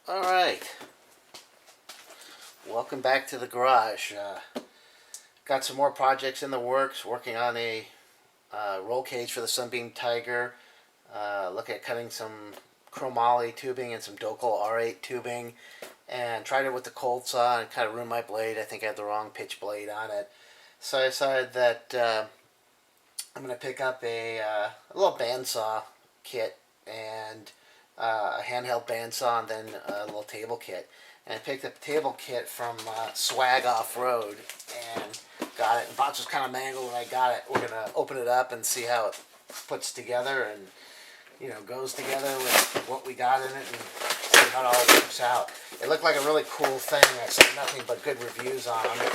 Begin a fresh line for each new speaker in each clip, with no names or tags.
Alright, welcome back to the garage. Got some more projects in the works, working on a roll cage for the Sunbeam Tiger. Looking at cutting some chromoly tubing and some Docal R8 tubing. And tried it with the cold saw and kind of ruined my blade. I think I had the wrong pitch blade on it. So I decided that I'm going to pick up a little bandsaw kit and a handheld bandsaw and then a little table kit. And I picked up the table kit from Swag Off-Road and got it. The box was kind of mangled when I got it. We're going to open it up and see how it puts together and, you know, goes together with what we got in it and see how it all works out. It looked like a really cool thing. I saw nothing but good reviews on it.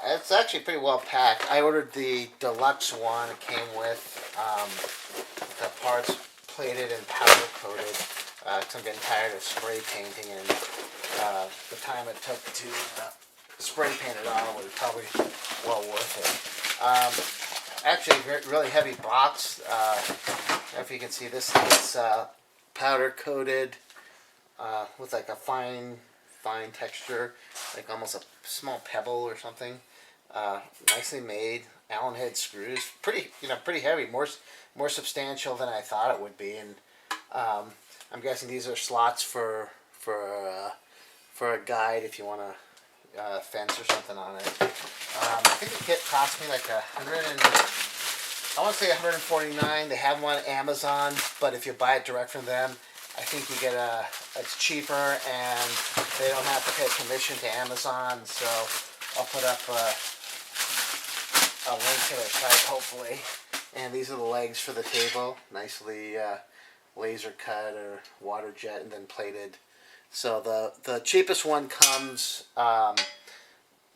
It's actually pretty well packed. I ordered the deluxe one. It came with the parts plated and powder coated. Cause I'm getting tired of spray painting, and the time it took to spray paint it all was probably well worth it. Actually, really heavy box. I don't know if you can see this. It's powder coated with like a fine texture, like almost a small pebble or something. Nicely made. Allen head screws. Pretty heavy. More substantial than I thought it would be, and I'm guessing these are slots for a guide if you want to fence or something on it. I think the kit cost me like I want to say $149. They have them on Amazon, but if you buy it direct from them, I think you get it's cheaper, and they don't have to pay commission to Amazon. So I'll put up a link to their site, hopefully. And these are the legs for the table, nicely laser cut or water jet and then plated. So the cheapest one comes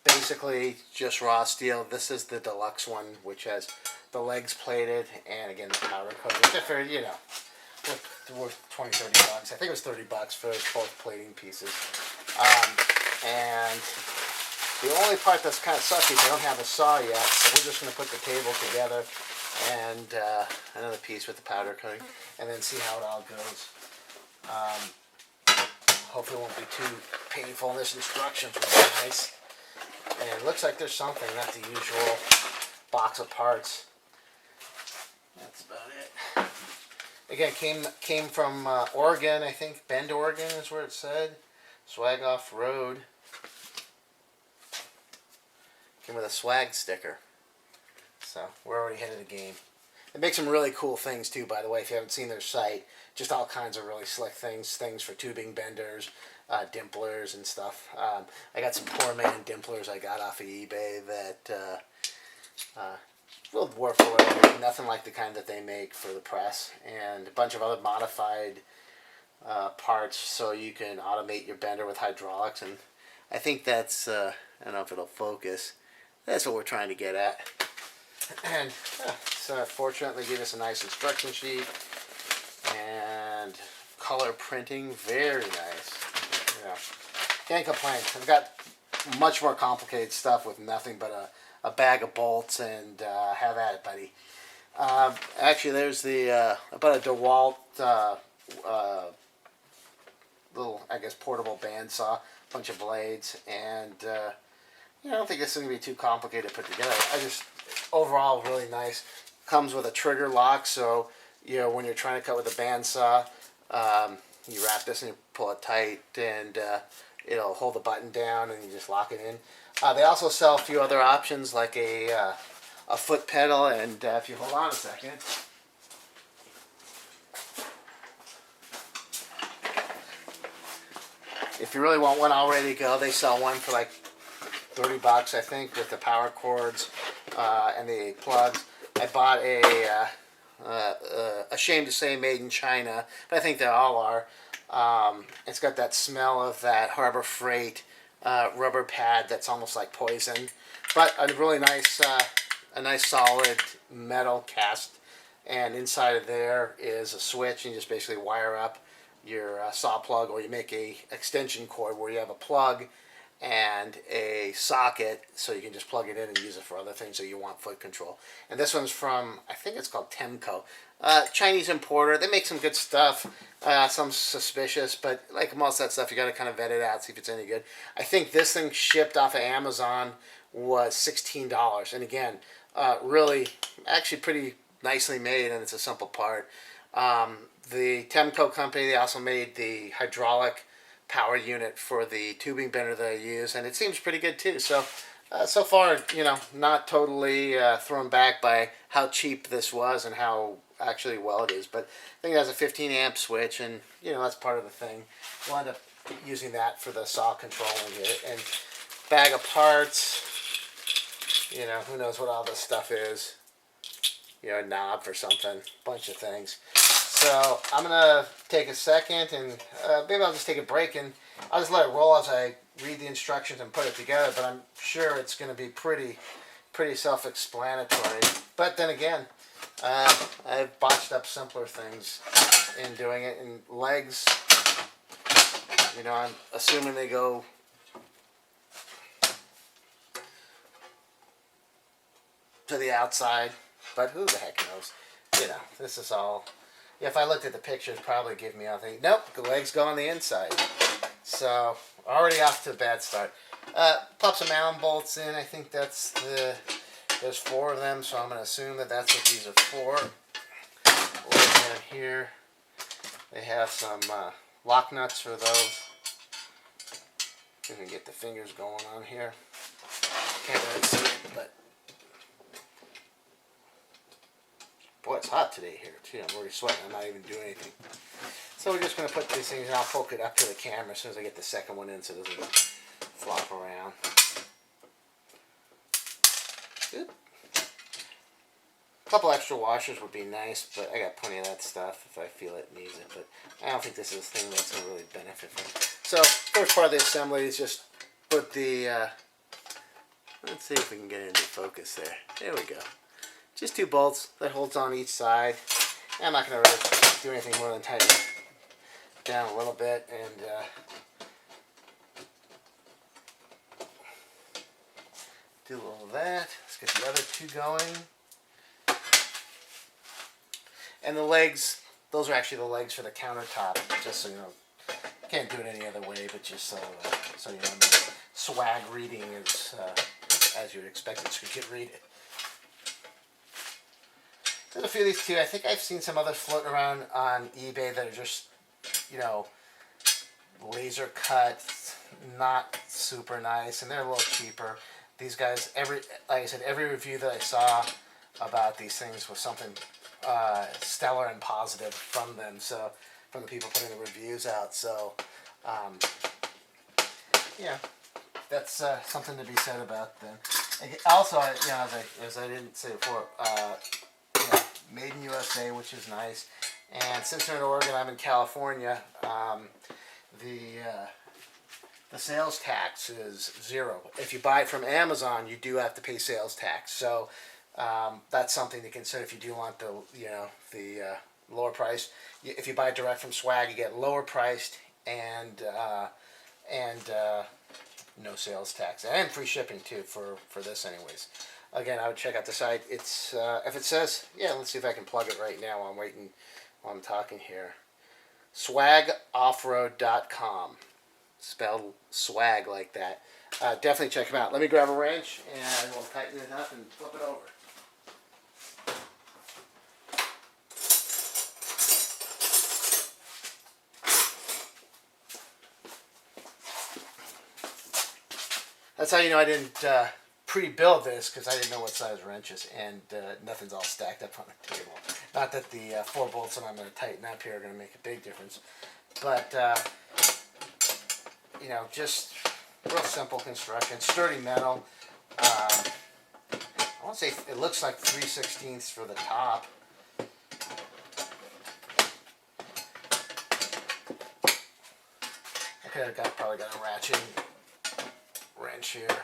basically just raw steel. This is the deluxe one, which has the legs plated and again the powder coated. It's for, you know, worth $20-30. I think it was $30 for both plating pieces. And the only part that's kind of sucky is I don't have a saw yet, so we're just going to put the table together and another piece with the powder coating, and then see how it all goes. Hopefully it won't be too painful, and this instructions will be nice. And it looks like there's something, not the usual box of parts. That's about it. Again, came from Oregon, I think. Bend, Oregon is where it said. Swag Off-Road. Came with a swag sticker. So we're already ahead of the game. They make some really cool things too, by the way, if you haven't seen their site. Just all kinds of really slick things for tubing benders, dimplers and stuff. I got some poor man dimplers I got off of eBay that will work for whatever. Nothing like the kind that they make for the press, and a bunch of other modified parts so you can automate your bender with hydraulics. And I think that's I don't know if it'll focus. That's what we're trying to get at. And so fortunately gave us a nice instruction sheet and color printing, very nice. Yeah, can't complain. I've got much more complicated stuff with nothing but a bag of bolts, and have at it, buddy. Actually, there's the about a DeWalt little, I guess, portable bandsaw, bunch of blades, and I don't think this is going to be too complicated to put together. Overall, really nice. Comes with a trigger lock, so when you're trying to cut with a bandsaw, you wrap this and you pull it tight, and it'll hold the button down, and you just lock it in. They also sell a few other options, like a foot pedal, and if you hold on a second. If you really want one all ready to go, they sell one for like $30, I think, with the power cords and the plugs. I bought ashamed to say made in China, but I think they all are. It's got that smell of that Harbor Freight rubber pad that's almost like poison, but a really nice, a nice solid metal cast. And inside of there is a switch, and you just basically wire up your saw plug, or you make a extension cord where you have a plug and a socket, so you can just plug it in and use it for other things that you want foot control. And this one's from, I think it's called Temco. Chinese importer. They make some good stuff. Some suspicious, but like most of that stuff, you got to kind of vet it out, see if it's any good. I think this thing shipped off of Amazon was $16, and again, really, actually pretty nicely made, and it's a simple part. The Temco company, they also made the hydraulic power unit for the tubing bender that I use, and it seems pretty good too. So, so far, not totally thrown back by how cheap this was and how actually well it is. But I think it has a 15 amp switch, and that's part of the thing. We'll end up using that for the saw controlling it. And bag of parts, who knows what all this stuff is. A knob for something, bunch of things. So I'm gonna take a second, and maybe I'll just take a break, and I'll just let it roll as I read the instructions and put it together. But I'm sure it's going to be pretty self-explanatory. But then again, I've botched up simpler things in doing it. And legs, I'm assuming they go to the outside, but who the heck knows? This is all. If I looked at the pictures, probably give me. I'll think, nope, the legs go on the inside. So already off to a bad start. Pop some Allen bolts in. I think there's 4 of them, so I'm going to assume that that's what these are for. Over down here, they have some lock nuts for those. You can get the fingers going on here. Can't really see it, but boy, it's hot today here too. I'm already sweating. I'm not even doing anything. So we're just going to put these things, and I'll poke it up to the camera as soon as I get the second one in so it doesn't flop around. Good. A couple extra washers would be nice, but I got plenty of that stuff if I feel it needs it. But I don't think this is a thing that's going to really benefit from it. So first part of the assembly is just put the, let's see if we can get it into focus there. There we go. Just 2 bolts that holds on each side. I'm not going to really do anything more than tighten it down a little bit, and do a little of that. Let's get the other 2 going. And the legs, those are actually the legs for the countertop, just so you know. Can't do it any other way, but just so you know, the swag reading is as you would expect it to read it. There's a few of these too. I think I've seen some others floating around on eBay that are just, laser cut, not super nice, and they're a little cheaper. These guys, like I said, every review that I saw about these things was something stellar and positive from them. So, from the people putting the reviews out. So, yeah, that's something to be said about them. Also, as I didn't say before, made in USA, which is nice. And since they're in Oregon, I'm in California. The sales tax is 0. If you buy it from Amazon, you do have to pay sales tax. So that's something to consider if you do want the lower price. If you buy it direct from Swag, you get lower priced and no sales tax and free shipping too for this anyways. Again, I would check out the site. It's if it says, let's see if I can plug it right now while I'm talking here. Swagoffroad.com. Spelled swag like that. Definitely check them out. Let me grab a wrench and we'll tighten it up and flip it over. That's how you know I didn't pre-build this, because I didn't know what size wrenches, and nothing's all stacked up on the table. Not that the 4 bolts that I'm going to tighten up here are going to make a big difference, but just real simple construction, sturdy metal. I want to say it looks like 3/16 for the top. Okay, I've probably got a ratchet wrench here,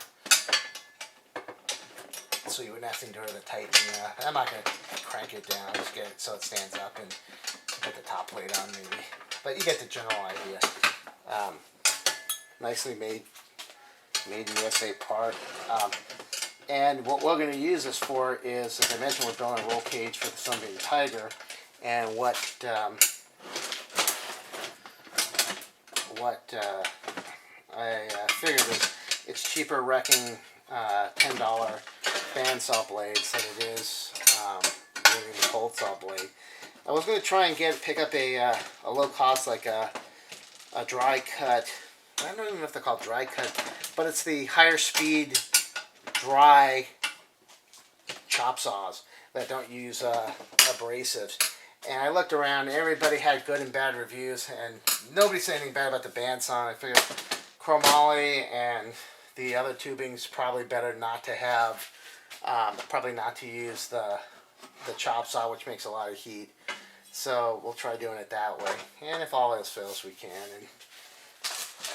so you wouldn't have to endure the tightening. I'm not going to crank it down, just get it so it stands up and put the top plate on maybe. But you get the general idea. Nicely made in USA part. And what we're going to use this for is, as I mentioned, we're building a roll cage for the Sunbeam Tiger. and what I figured is it's cheaper wrecking $10 bandsaw blades than it is using the cold saw blade. I was going to try and pick up a low cost, like a dry cut. I don't even know if they're called dry cut, but it's the higher speed dry chop saws that don't use abrasives. And I looked around, everybody had good and bad reviews, and nobody said anything bad about the bandsaw. I figured chromoly and the other tubing's probably better not to have, probably not to use the chop saw, which makes a lot of heat. So we'll try doing it that way. And if all else fails, we can. And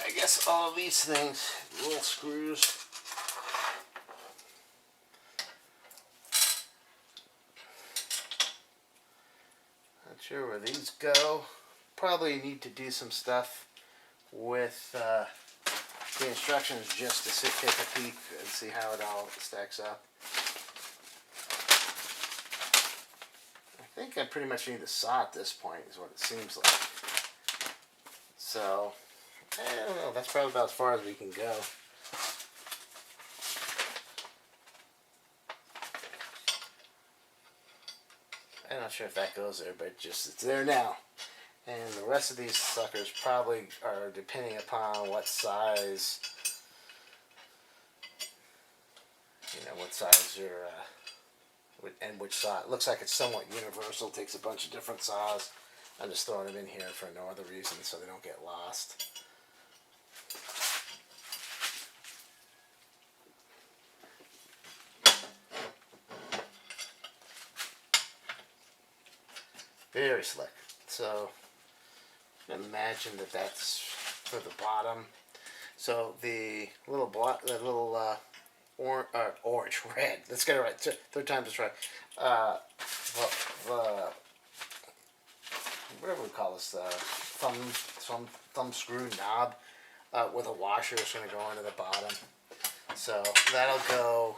I guess all of these things, little screws. Not sure where these go. Probably need to do some stuff with the instructions just to take a peek and see how it all stacks up. I think I pretty much need the saw at this point, is what it seems like. So, I don't know, that's probably about as far as we can go. I'm not sure if that goes there, but it's there now. And the rest of these suckers probably are depending upon what size, what size your, and which saw. It looks like it's somewhat universal. It takes a bunch of different saws. I'm just throwing them in here for no other reason so they don't get lost. Very slick. So imagine that that's for the bottom. So the little orange, red. Let's get it right. Third time is right. Whatever we call this, thumb screw knob with a washer is going to go into the bottom. So that'll go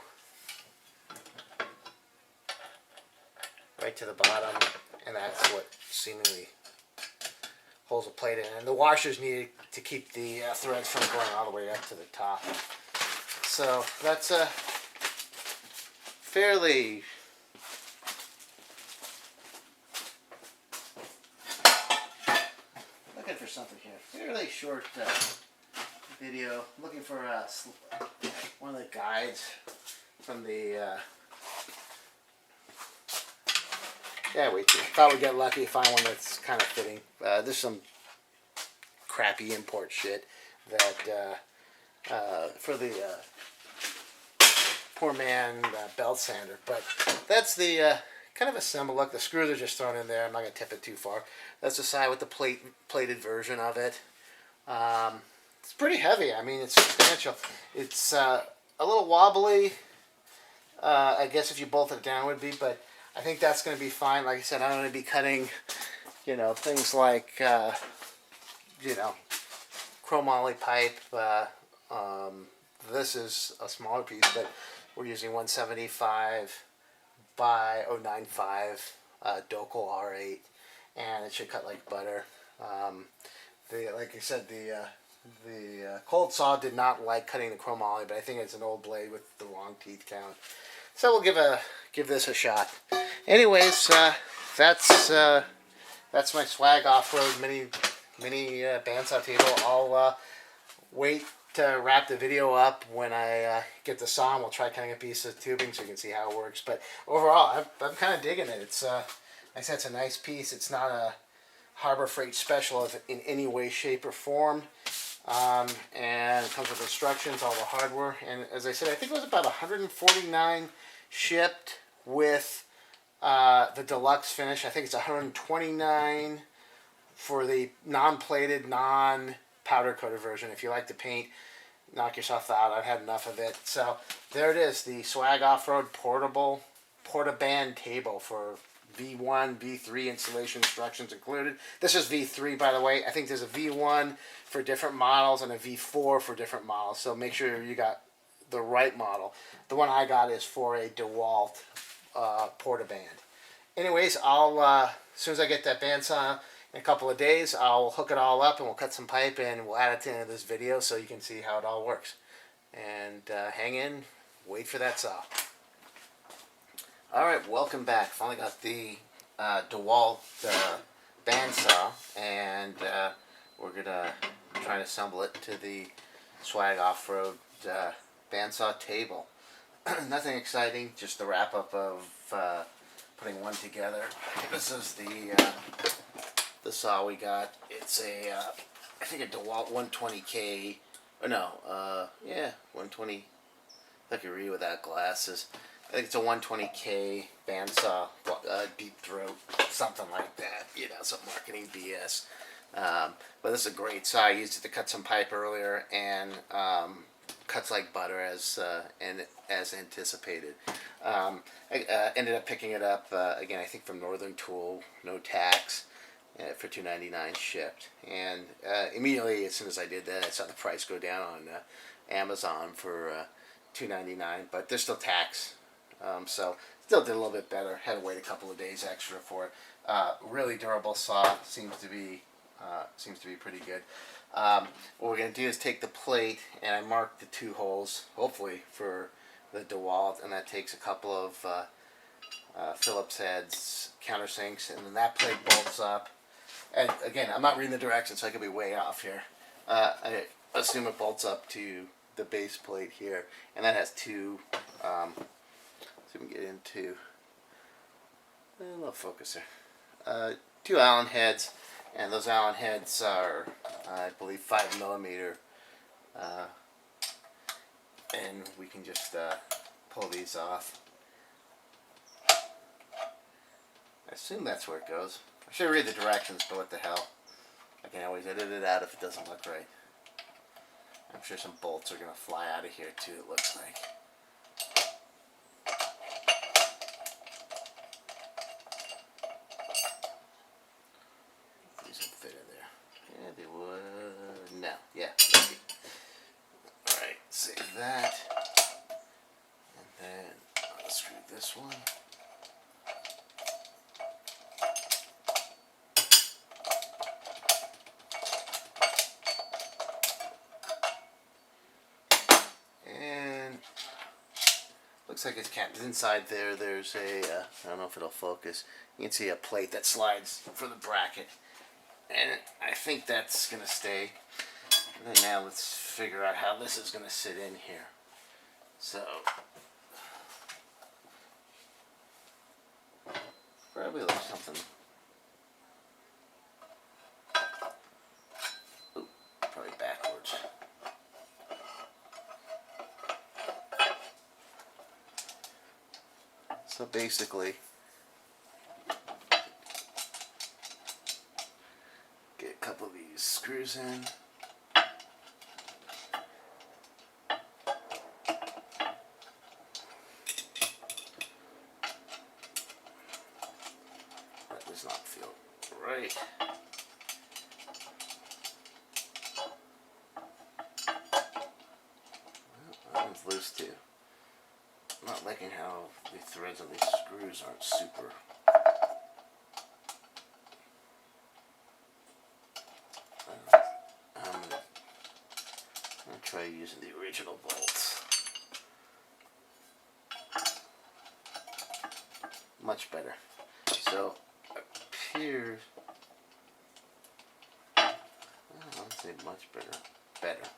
right to the bottom, and that's what seemingly holds the plate in. And the washers needed to keep the threads from going all the way up to the top. So that's a fairly looking for something here. Fairly short video. Looking for one of the guides from the. Yeah, we thought we'd get lucky, find one that's kind of fitting. There's some crappy import shit that for the poor man belt sander, but that's the kind of a similar look. The screws are just thrown in there. I'm not going to tip it too far. That's the side with the plated version of it. It's pretty heavy. I mean, it's substantial. It's a little wobbly. I guess if you bolted it down would be, but I think that's going to be fine. Like I said, I'm going to be cutting, things like, chromoly pipe. This is a smaller piece, but we're using 175 by 095 Docal R8, and it should cut like butter. Like I said, the cold saw did not like cutting the chromoly, but I think it's an old blade with the wrong teeth count. So we'll give this a shot. Anyways, that's my swag off-road mini bandsaw table. I'll wait to wrap the video up when I get the saw, and we'll try cutting a piece of tubing so you can see how it works. But overall, I'm kind of digging it. It's like I said, it's a nice piece. It's not a Harbor Freight special in any way, shape, or form. And it comes with instructions, all the hardware, and as I said, I think it was about $149 shipped with the deluxe finish. I think it's $129 for the non-plated, non-powder coated version. If you like to paint, knock yourself out. I've had enough of it. So there it is, the Swag Off-Road Portable Portaband table for V1, V3 installation instructions included. This is V3, by the way. I think there's a V1 for different models and a V4 for different models. So make sure you got the right model. The one I got is for a DeWalt Portaband. Anyways, I'll as soon as I get that bandsaw in a couple of days, I'll hook it all up and we'll cut some pipe and we'll add it to the end of this video so you can see how it all works. And hang in, wait for that saw. All right, welcome back. Finally got the DeWalt bandsaw, and we're gonna try to assemble it to the Swag Off-Road bandsaw table. Nothing exciting, just the wrap up of putting one together. This is the saw we got. It's a I think a DeWalt 120K. Or no, yeah, 120. I can read without glasses. I think it's a 120K bandsaw, deep throat, something like that. You know, some marketing BS. But this is a great saw. I used it to cut some pipe earlier, and cuts like butter as anticipated. I ended up picking it up again. I think from Northern Tool, no tax, for $2.99 shipped. And immediately, as soon as I did that, I saw the price go down on Amazon for $2.99. But there's still tax. So still did a little bit better. Had to wait a couple of days extra for it. Really durable saw. Seems to be pretty good. What we're going to do is take the plate, and I marked the 2 holes, hopefully for the DeWalt, and that takes a couple of Phillips heads, countersinks, and then that plate bolts up. And again, I'm not reading the directions, so I could be way off here. I assume it bolts up to the base plate here, and that has 2. So we can get into a little focus here. 2 Allen heads, and those Allen heads are, I believe, 5mm, and we can just pull these off. I assume that's where it goes. I should read the directions, but what the hell? I can always edit it out if it doesn't look right. I'm sure some bolts are going to fly out of here too, it looks like. Alright, save that. And then I'll screw this one. And looks like it's capped inside there. There's a, I don't know if it'll focus. You can see a plate that slides for the bracket. And I think that's going to stay. And then now let's figure out how this is going to sit in here. So, probably like something. Ooh, probably backwards. So basically, get a couple of these screws in. That does not feel right. Well, that one's loose too. I'm not liking how the threads on these screws aren't super. I'm gonna try using the original bolts. Much better. So appears, I would say much better. But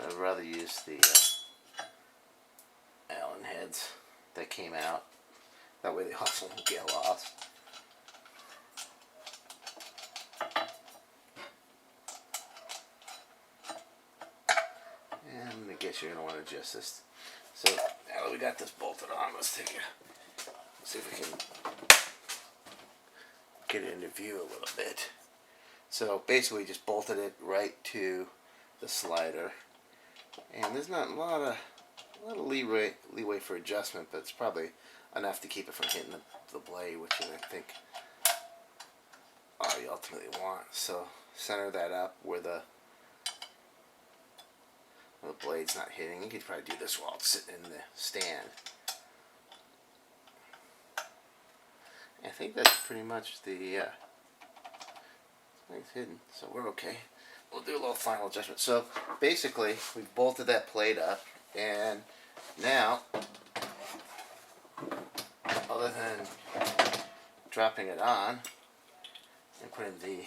I'd rather use the Allen heads that came out. That way they also won't get lost. And I guess you're going to want to adjust this. So now that we got this bolted on, let's take a, see if we can get it into view a little bit. So basically just bolted it right to the slider. And there's not a lot of leeway for adjustment, but it's probably enough to keep it from hitting the blade, which is, I think, all you ultimately want. So center that up where the blade's not hitting. You could probably do this while it's sitting in the stand. I think that's pretty much the it's hidden, so we're okay. We'll do a little final adjustment. So basically, we've bolted that plate up, and now, other than dropping it on and putting the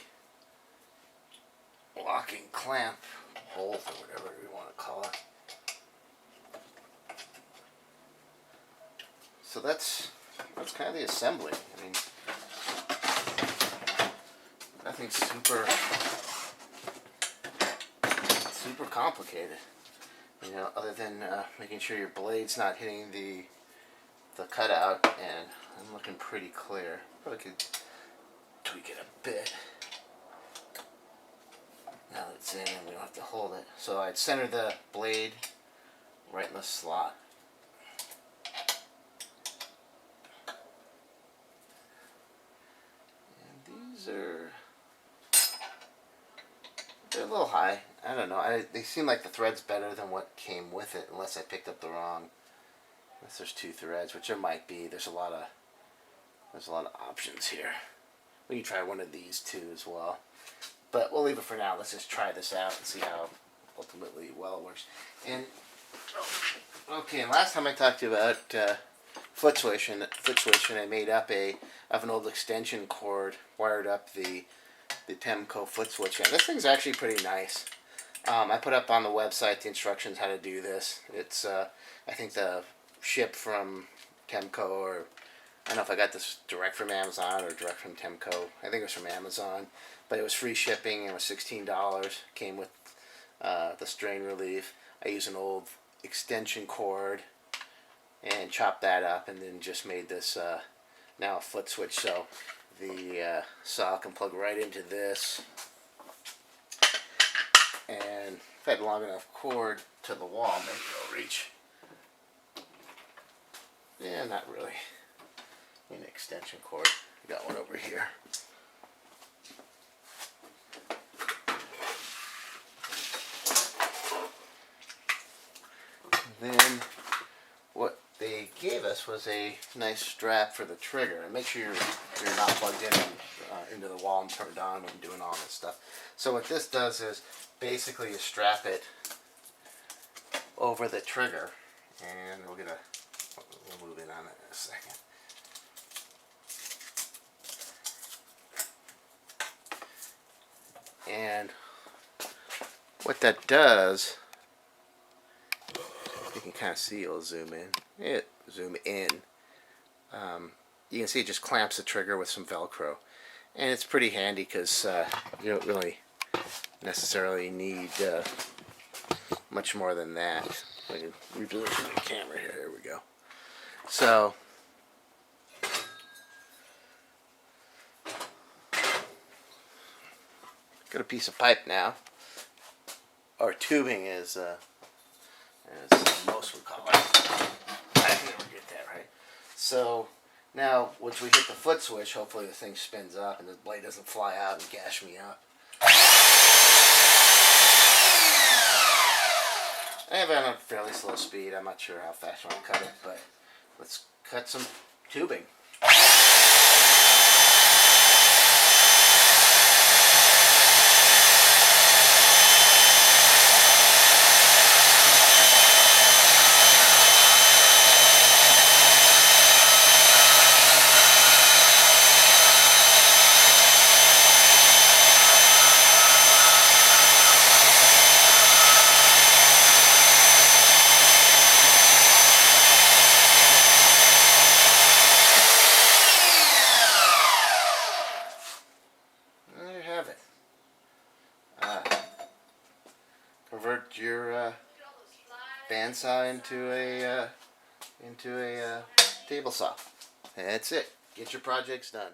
locking clamp, bolt, or whatever we want to call it. So that's kind of the assembly. I mean, nothing super complicated, you know, other than making sure your blade's not hitting the cutout, and I'm looking pretty clear. Probably could tweak it a bit. Now that it's in, we don't have to hold it. So I'd center the blade right in the slot. They're a little high. I don't know. They seem like the thread's better than what came with it, unless I picked up the wrong. Unless there's 2 threads, which there might be. There's a lot of options here. We can try one of these too as well, but we'll leave it for now. Let's just try this out and see how ultimately well it works. And okay, and last time I talked to you about foot switching, I made up of an old extension cord, wired up the Temco foot switch. And this thing's actually pretty nice. I put up on the website the instructions how to do this. It's I think the ship from Temco, or I don't know if I got this direct from Amazon or direct from Temco. I think it was from Amazon, but it was free shipping and it was $16. Came with the strain relief. I used an old extension cord and chopped that up, and then just made this now a foot switch, so the saw can plug right into this. And if I had long enough cord to the wall, maybe it'll reach. Yeah, not really. An extension cord. Got one over here. Then what they gave us was a nice strap for the trigger, and make sure you're not plugged into the wall and turned on when doing all this stuff. So what this does is basically you strap it over the trigger, and we'll move in on it in a second. And what that does, you can kind of see, it'll zoom in. You can see it just clamps the trigger with some Velcro, and it's pretty handy because you don't really necessarily need much more than that. I can reposition the camera here. There we go. So got a piece of pipe now, or tubing as most would call it. I can never get that right. So now, once we hit the foot switch, hopefully the thing spins up and the blade doesn't fly out and gash me up. I have it on a fairly slow speed. I'm not sure how fast I want to cut it, but let's cut some tubing. Convert your bandsaw into a table saw. That's it. Get your projects done.